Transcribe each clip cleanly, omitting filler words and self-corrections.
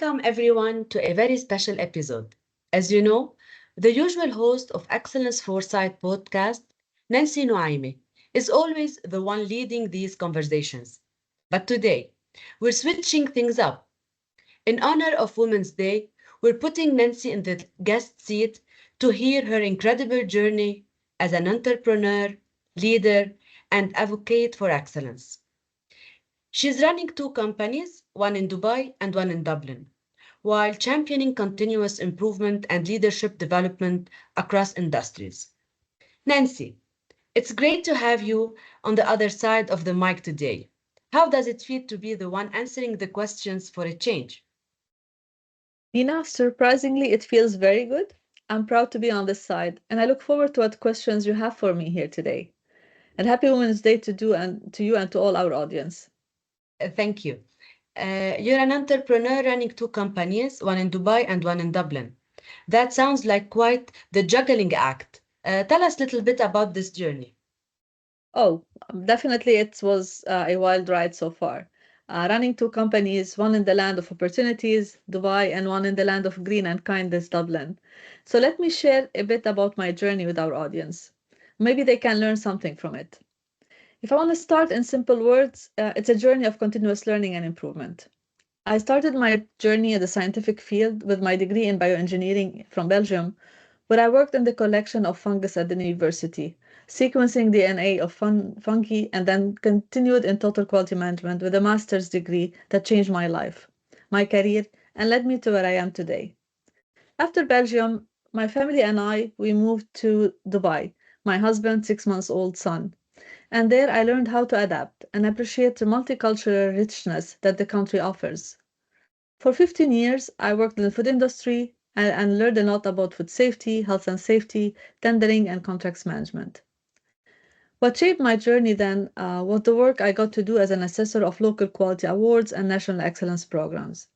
Welcome everyone to a very special episode. As you know, the usual host of Excellence Foresight podcast, Nancy Nouaimeh, is always the one leading these conversations. But today, we're switching things up. In honor of Women's Day, we're putting Nancy in the guest seat to hear her incredible journey as an entrepreneur, leader, and advocate for excellence. She's running two companies, one in Dubai and one in Dublin, while championing continuous improvement and leadership development across industries. Nancy, it's great to have you on the other side of the mic today. How does it feel to be the one answering the questions for a change? Nina, surprisingly, it feels very good. I'm proud to be on this side, and I look forward to what questions you have for me here today. And happy Women's Day to you and to all our audience. Thank you. You're an entrepreneur running two companies, one in Dubai and one in Dublin. That sounds like quite the juggling act. Tell us a little bit about this journey. Oh, definitely it was a wild ride so far. Running two companies, one in the land of opportunities, Dubai, and one in the land of green and kindness, Dublin. So let me share a bit about my journey with our audience. Maybe they can learn something from it. If I want to start in simple words, it's a journey of continuous learning and improvement. I started my journey in the scientific field with my degree in bioengineering from Belgium, where I worked in the collection of fungus at the university, sequencing DNA of fungi, and then continued in total quality management with a master's degree that changed my life, my career, and led me to where I am today. After Belgium, my family and we moved to Dubai, my husband's 6 months old son. And there I learned how to adapt and appreciate the multicultural richness that the country offers. For 15 years, I worked in the food industry and learned a lot about food safety, health and safety, tendering, and contracts management. What shaped my journey then was the work I got to do as an assessor of local quality awards and national excellence programs.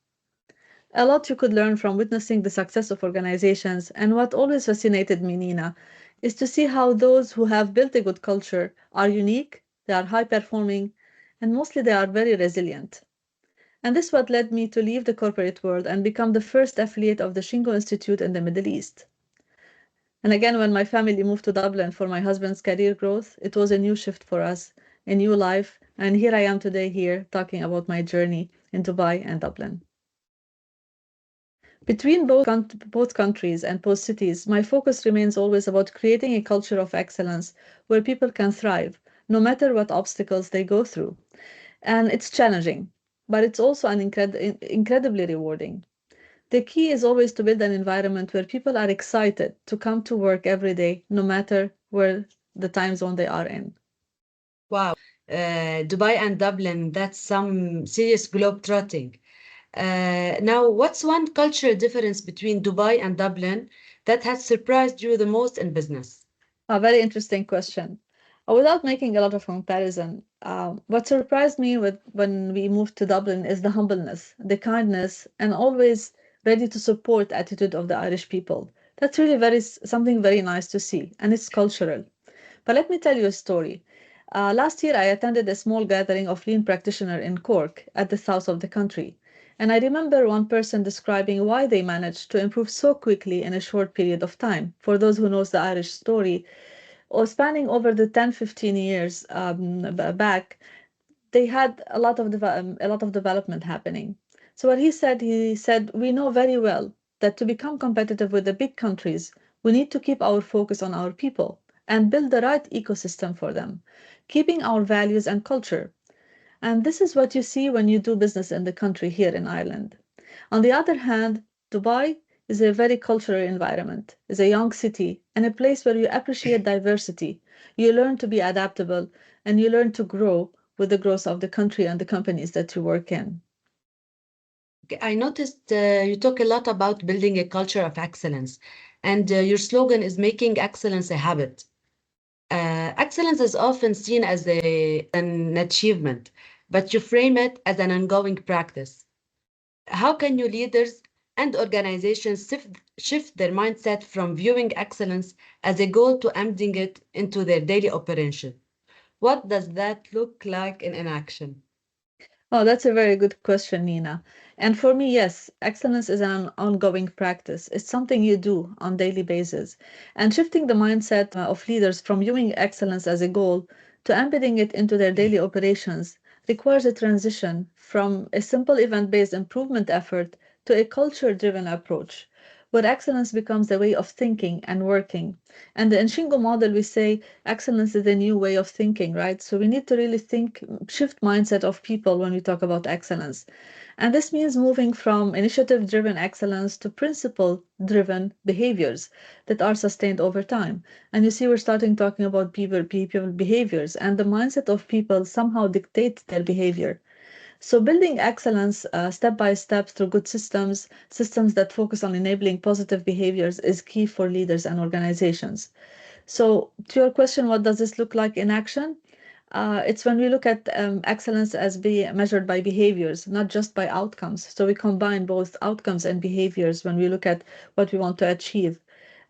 A lot you could learn from witnessing the success of organizations, and what always fascinated me, Nina, is to see how those who have built a good culture are unique, they are high performing, and mostly they are very resilient. And this is what led me to leave the corporate world and become the first affiliate of the Shingo Institute in the Middle East. And again, when my family moved to Dublin for my husband's career growth, it was a new shift for us, a new life. And here I am today, here talking about my journey in Dubai and Dublin. Between both countries and both cities, my focus remains always about creating a culture of excellence where people can thrive, no matter what obstacles they go through. And it's challenging, but it's also incredibly rewarding. The key is always to build an environment where people are excited to come to work every day, no matter where the time zone they are in. Wow, Dubai and Dublin, that's some serious globe-trotting. Now, what's one cultural difference between Dubai and Dublin that has surprised you the most in business? A very interesting question. Without making a lot of comparison, what surprised me when we moved to Dublin is the humbleness, the kindness, and always ready to support attitude of the Irish people. That's really something very nice to see, and it's cultural. But let me tell you a story. Last year, I attended a small gathering of lean practitioners in Cork at the south of the country. And I remember one person describing why they managed to improve so quickly in a short period of time. For those who knows the Irish story, or spanning over the 10, 15 years back, they had a lot of development happening. So what he said, we know very well that to become competitive with the big countries, we need to keep our focus on our people and build the right ecosystem for them, keeping our values and culture. And this is what you see when you do business in the country here in Ireland. On the other hand, Dubai is a very cultural environment, is a young city, and a place where you appreciate diversity. You learn to be adaptable and you learn to grow with the growth of the country and the companies that you work in. I noticed you talk a lot about building a culture of excellence, and your slogan is making excellence a habit. Excellence is often seen as an achievement, but you frame it as an ongoing practice. How can new leaders and organizations shift their mindset from viewing excellence as a goal to embedding it into their daily operation? What does that look like in action? Oh, that's a very good question, Nina. And for me, yes, excellence is an ongoing practice. It's something you do on daily basis. And shifting the mindset of leaders from viewing excellence as a goal to embedding it into their daily operations requires a transition from a simple event-based improvement effort to a culture-driven approach, where excellence becomes a way of thinking and working. And the Nshingo model, we say excellence is a new way of thinking, right? So we need to really think, shift mindset of people when we talk about excellence. And this means moving from initiative driven excellence to principle driven behaviors that are sustained over time. And you see, we're starting talking about people behaviors, and the mindset of people somehow dictates their behavior. So building excellence step by step through good systems, systems that focus on enabling positive behaviors is key for leaders and organizations. So, to your question, what does this look like in action? It's when we look at excellence as being measured by behaviors, not just by outcomes. So we combine both outcomes and behaviors when we look at what we want to achieve.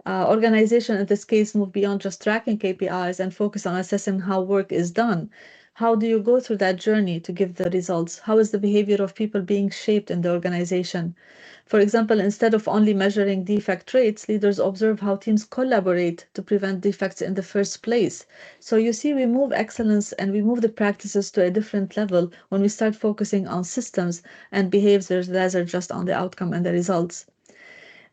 Organization in this case move beyond just tracking KPIs and focus on assessing how work is done. How do you go through that journey to give the results? How is the behavior of people being shaped in the organization? For example, instead of only measuring defect rates, leaders observe how teams collaborate to prevent defects in the first place. So you see, we move excellence and we move the practices to a different level when we start focusing on systems and behaviors rather just on the outcome and the results.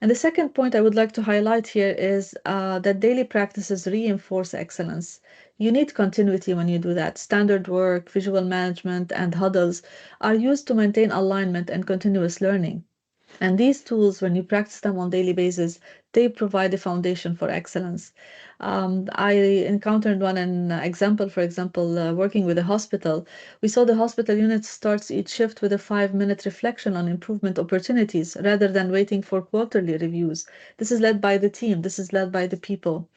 And the second point I would like to highlight here is that daily practices reinforce excellence. You need continuity when you do that. Standard work, visual management, and huddles are used to maintain alignment and continuous learning. And these tools, when you practice them on daily basis, they provide a foundation for excellence. I encountered one an example, for example, working with a hospital. We saw the hospital unit starts each shift with a 5-minute reflection on improvement opportunities rather than waiting for quarterly reviews. This is led by the team. This is led by the people.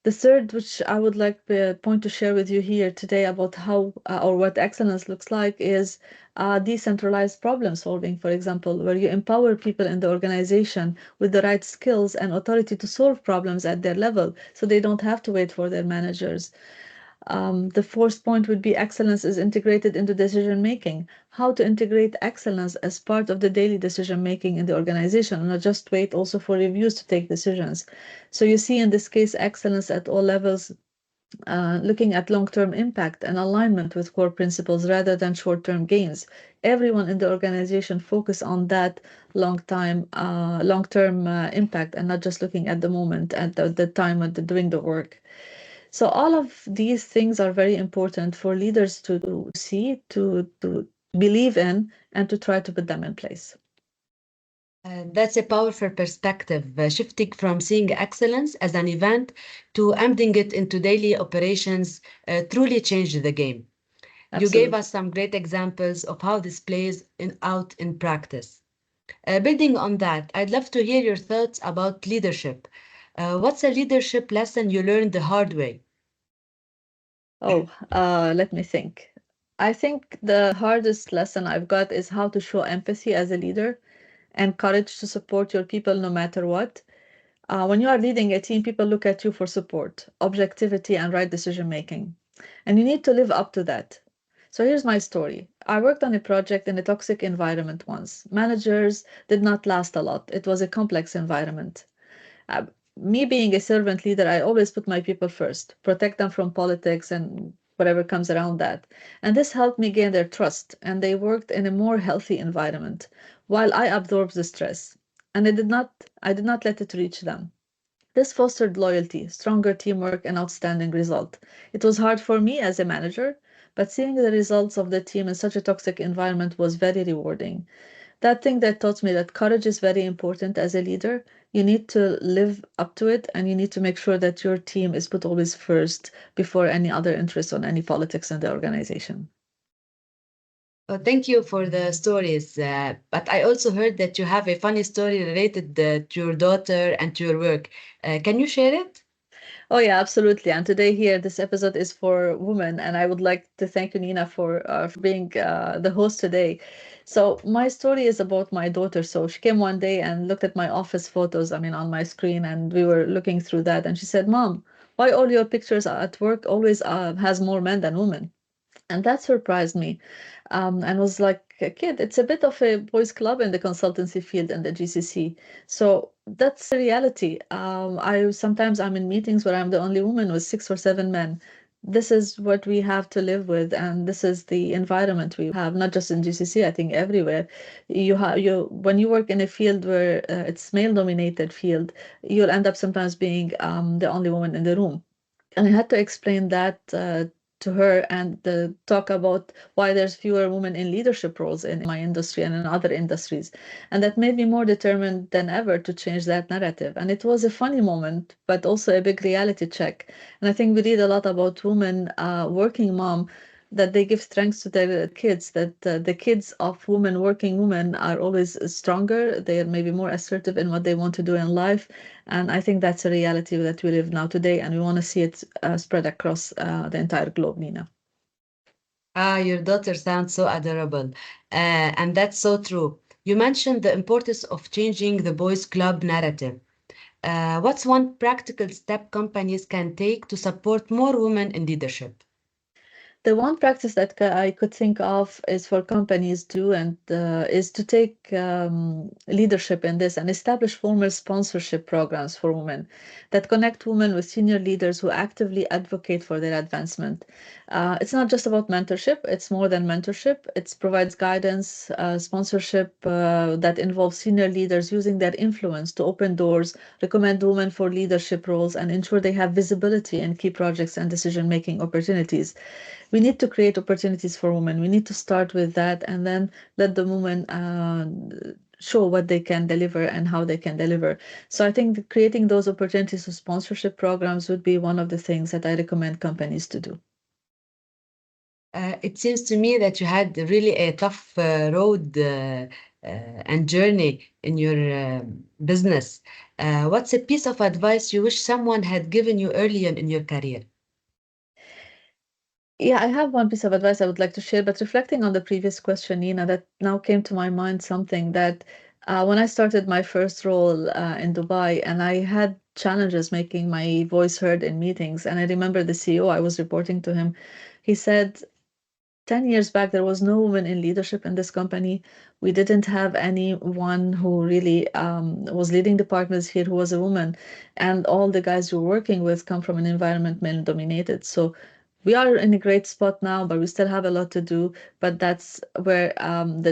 The third, which I would like the point to share with you here today about how or what excellence looks like, is decentralized problem solving, for example, where you empower people in the organization with the right skills and authority to solve problems at their level so they don't have to wait for their managers. The fourth point would be excellence is integrated into decision making. How to integrate excellence as part of the daily decision making in the organization and not just wait also for reviews to take decisions. So you see in this case excellence at all levels, looking at long-term impact and alignment with core principles rather than short-term gains. Everyone in the organization focus on that long-term impact and not just looking at the moment at the time of doing the work. So all of these things are very important for leaders to see, to believe in, and to try to put them in place. That's a powerful perspective, shifting from seeing excellence as an event to embedding it into daily operations truly changed the game. You gave Absolutely. us some great examples of how this out in practice. Building on that, I'd love to hear your thoughts about leadership. What's a leadership lesson you learned the hard way? Oh, let me think. I think the hardest lesson I've got is how to show empathy as a leader and courage to support your people no matter what. When you are leading a team, people look at you for support, objectivity, and right decision making. And you need to live up to that. So here's my story. I worked on a project in a toxic environment once. Managers did not last a lot. It was a complex environment. Uh, Me being a servant leader, I always put my people first, protect them from politics and whatever comes around that. And this helped me gain their trust, and they worked in a more healthy environment while I absorbed the stress. And I did not let it reach them. This fostered loyalty, stronger teamwork, and outstanding result. It was hard for me as a manager, but seeing the results of the team in such a toxic environment was very rewarding. That thing that taught me that courage is very important as a leader. You need to live up to it and you need to make sure that your team is put always first before any other interests or any politics in the organization. Thank you for the stories. But I also heard that you have a funny story related to your daughter and to your work. Can you share it? Oh, yeah, absolutely. And today here, this episode is for women. And I would like to thank you, Nina, for being the host today. So my story is about my daughter. So she came one day and looked at my office photos, I mean, on my screen, and we were looking through that. And she said, Mom, why all your pictures at work always has more men than women? And that surprised me, and was like, a kid, it's a bit of a boys club in the consultancy field and the GCC. So that's the reality. I sometimes I'm in meetings where I'm the only woman with 6 or 7 men. This is what we have to live with, and this is the environment we have, not just in GCC, I think everywhere. You when you work in a field where it's male dominated field, you'll end up sometimes being the only woman in the room. And I had to explain that to her, and talk about why there's fewer women in leadership roles in my industry and in other industries. And that made me more determined than ever to change that narrative. And it was a funny moment, but also a big reality check. And I think we read a lot about women, working mom, that they give strength to their kids, that the kids of women, working women, are always stronger. They are maybe more assertive in what they want to do in life. And I think that's a reality that we live now today, and we want to see it spread across the entire globe, Nina. Ah, your daughter sounds so adorable. And that's so true. You mentioned the importance of changing the boys' club narrative. What's one practical step companies can take to support more women in leadership? The one practice that I could think of is for companies do, and is to take leadership in this and establish formal sponsorship programs for women that connect women with senior leaders who actively advocate for their advancement. It's not just about mentorship; it's more than mentorship. It provides guidance, sponsorship that involves senior leaders using their influence to open doors, recommend women for leadership roles, and ensure they have visibility in key projects and decision-making opportunities. We need to create opportunities for women. We need to start with that, and then let the women show what they can deliver and how they can deliver. So I think that creating those opportunities for sponsorship programs would be one of the things that I recommend companies to do. It seems to me that you had really a tough road and journey in your business. What's a piece of advice you wish someone had given you earlier in your career? Yeah, I have one piece of advice I would like to share, but reflecting on the previous question, Nina, that now came to my mind something that when I started my first role in Dubai, and I had challenges making my voice heard in meetings, and I remember the CEO, I was reporting to him, he said, 10 years back, there was no woman in leadership in this company. We didn't have anyone who really was leading departments here who was a woman. And all the guys you're working with come from an environment male dominated. So we are in a great spot now, but we still have a lot to do. But that's where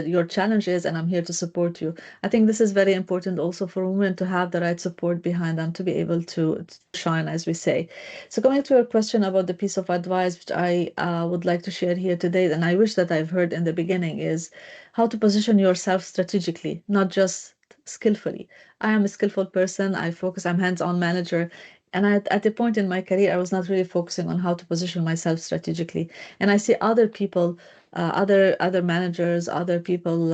your challenge is, and I'm here to support you. I think this is very important also for women to have the right support behind them to be able to shine, as we say. So going to your question about the piece of advice which I would like to share here today, and I wish that I've heard in the beginning, is how to position yourself strategically, not just skillfully. I am a skillful person. I'm hands-on manager. And at a point in my career, I was not really focusing on how to position myself strategically. And I see other people, other managers, other people,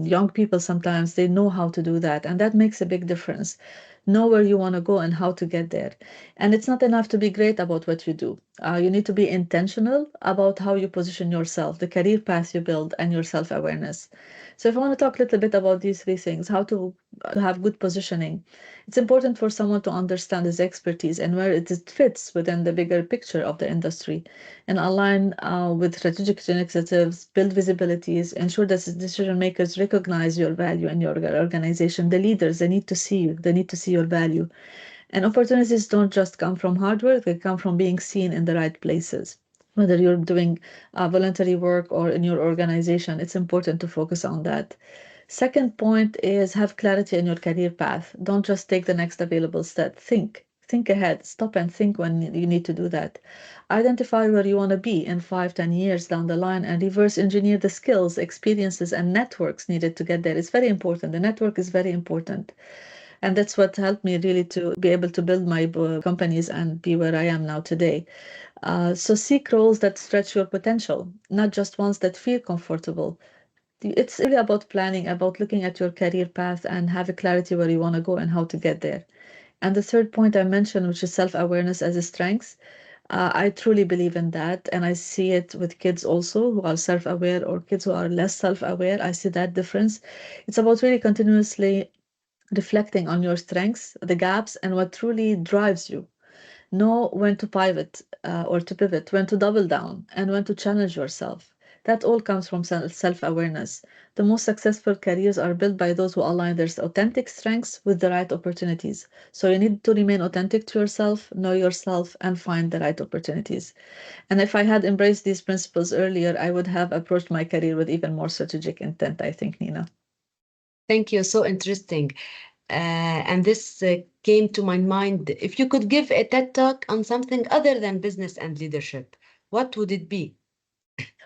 young people sometimes, they know how to do that. And that makes a big difference. Know where you want to go and how to get there. And it's not enough to be great about what you do. You need to be intentional about how you position yourself, the career path you build, and your self-awareness. So if I want to talk a little bit about these three things, how to have good positioning, it's important for someone to understand his expertise and where it fits within the bigger picture of the industry, and align with strategic initiatives, build visibilities, ensure that the decision makers recognize your value in your organization. The leaders, they need to see you, they need to see your value. And opportunities don't just come from hard work, they come from being seen in the right places. Whether you're doing voluntary work or in your organization, it's important to focus on that. Second point is have clarity in your career path. Don't just take the next available step. Think ahead. Stop and think when you need to do that. Identify where you want to be in 5, 10 years down the line, and reverse engineer the skills, experiences, and networks needed to get there. It's very important. The network is very important. And that's what helped me really to be able to build my companies and be where I am now today. So seek roles that stretch your potential, not just ones that feel comfortable. It's really about planning, about looking at your career path and have a clarity where you want to go and how to get there. And the third point I mentioned, which is self-awareness as a strength, I truly believe in that. And I see it with kids also who are self-aware or kids who are less self-aware. I see that difference. It's about really continuously reflecting on your strengths, the gaps, and what truly drives you. Know when to pivot, when to double down, and when to challenge yourself. That all comes from self-awareness. The most successful careers are built by those who align their authentic strengths with the right opportunities. So you need to remain authentic to yourself, and find the right opportunities. And if I had embraced these principles earlier, I would have approached my career with even more strategic intent, I think, Nina. Thank you. So interesting. And this came to my mind. If you could give a TED talk on something other than business and leadership, what would it be?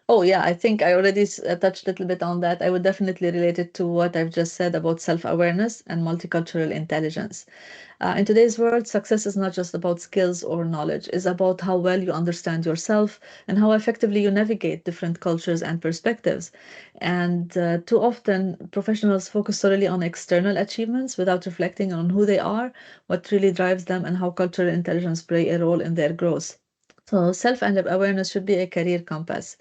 Oh, yeah, I think I already touched a little bit on that. I would definitely relate it to what I've just said about self-awareness and multicultural intelligence. In today's world, success is not just about skills or knowledge, it's about how well you understand yourself and how effectively you navigate different cultures and perspectives. And too often, professionals focus solely on external achievements without reflecting on who they are, what really drives them, and how cultural intelligence play a role in their growth. So, self and awareness should be a career compass.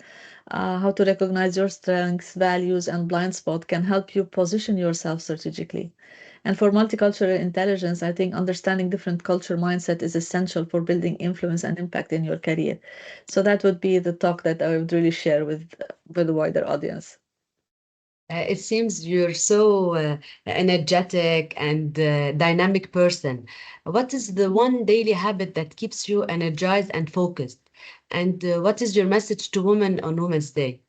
How to recognize your strengths, values, and blind spot can help you position yourself strategically. And for multicultural intelligence, I think understanding different culture mindset is essential for building influence and impact in your career. So that would be the talk that I would really share with the wider audience. It seems you're so energetic and dynamic person. What is the one daily habit that keeps you energized and focused? And what is your message to women on Women's Day?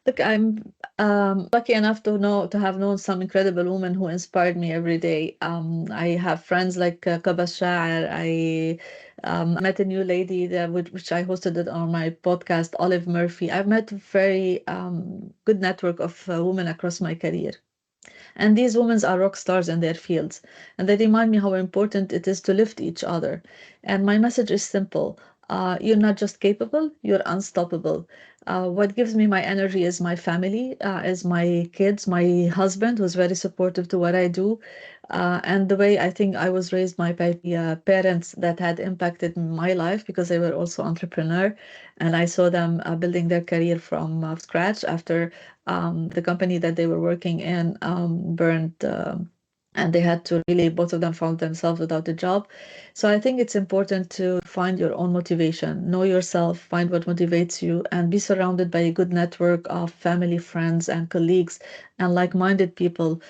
Look, I'm lucky enough to have known some incredible women who inspired me every day. I have friends like Kaba Sha'ar. I met a new lady which I hosted it on my podcast, Olive Murphy. I've met a very good network of women across my career. And these women are rock stars in their fields, and they remind me how important it is to lift each other. And my message is simple. You're not just capable, you're unstoppable. What gives me my energy is my family, is my kids, my husband, who's very supportive to what I do, and the way I think I was raised by parents that had impacted my life because they were also entrepreneur, and I saw them building their career from scratch after the company that they were working in burned. And they had to really, both of them found themselves without a job. So I think it's important to find your own motivation, know yourself, find what motivates you, and be surrounded by a good network of family, friends, and colleagues and like-minded people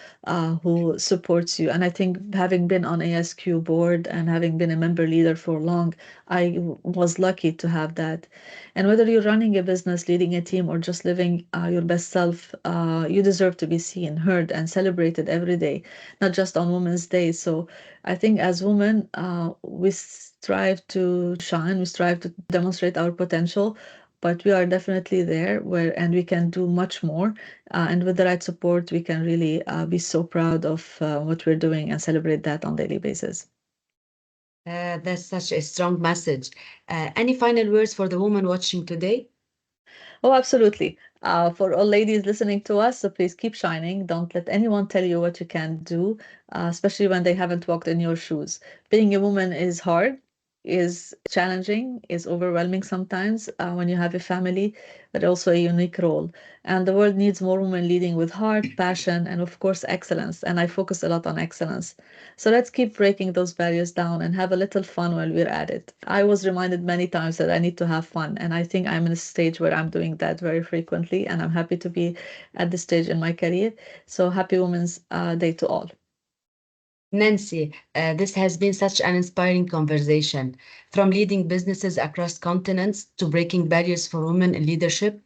who supports you. And I think having been on ASQ board and having been a member leader for long, I was lucky to have that. And whether you're running a business, leading a team, or just living your best self, you deserve to be seen, heard, and celebrated every day, not just on Women's Day. So I think as women, we strive to shine, we strive to demonstrate our potential, but we are definitely there and we can do much more. And with the right support, we can really be so proud of what we're doing and celebrate that on daily basis. That's such a strong message. Any final words for the woman watching today? Oh, absolutely. For all ladies listening to us, so please keep shining. Don't let anyone tell you what you can do, especially when they haven't walked in your shoes. Being a woman is hard, is challenging, is overwhelming sometimes when you have a family, but also a unique role. And the world needs more women leading with heart, passion, and of course, excellence. And I focus a lot on excellence. So let's keep breaking those barriers down and have a little fun while we're at it. I was reminded many times that I need to have fun, and I think I'm in a stage where I'm doing that very frequently, and I'm happy to be at this stage in my career. So happy Women's Day to all. Nancy, this has been such an inspiring conversation. From leading businesses across continents to breaking barriers for women in leadership,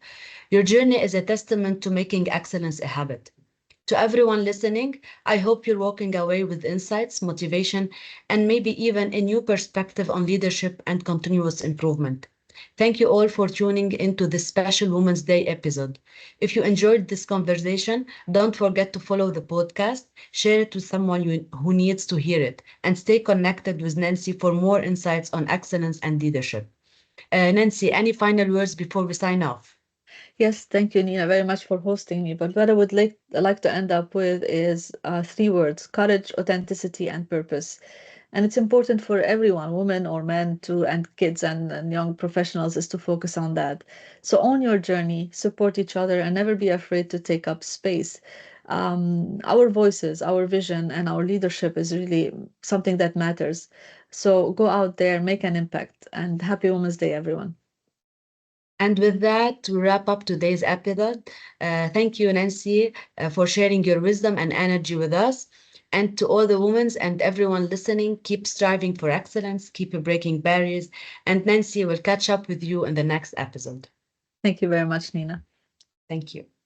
your journey is a testament to making excellence a habit. To everyone listening, I hope you're walking away with insights, motivation, and maybe even a new perspective on leadership and continuous improvement. Thank you all for tuning into this special Women's Day episode. If you enjoyed this conversation, don't forget to follow the podcast, share it with someone who needs to hear it, and stay connected with Nancy for more insights on excellence and leadership. Nancy, any final words before we sign off? Yes, thank you, Nina, very much for hosting me. But what I would like to end up with is three words: courage, authenticity, and purpose. And it's important for everyone, women or men too, and kids and young professionals, is to focus on that. So own your journey, support each other, and never be afraid to take up space. Our voices, our vision, and our leadership is really something that matters. So go out there, make an impact, and happy Women's Day, everyone. And with that, we wrap up today's episode. Thank you, Nancy, for sharing your wisdom and energy with us. And to all the women and everyone listening, keep striving for excellence, keep breaking barriers. And Nancy will catch up with you in the next episode. Thank you very much, Nina. Thank you.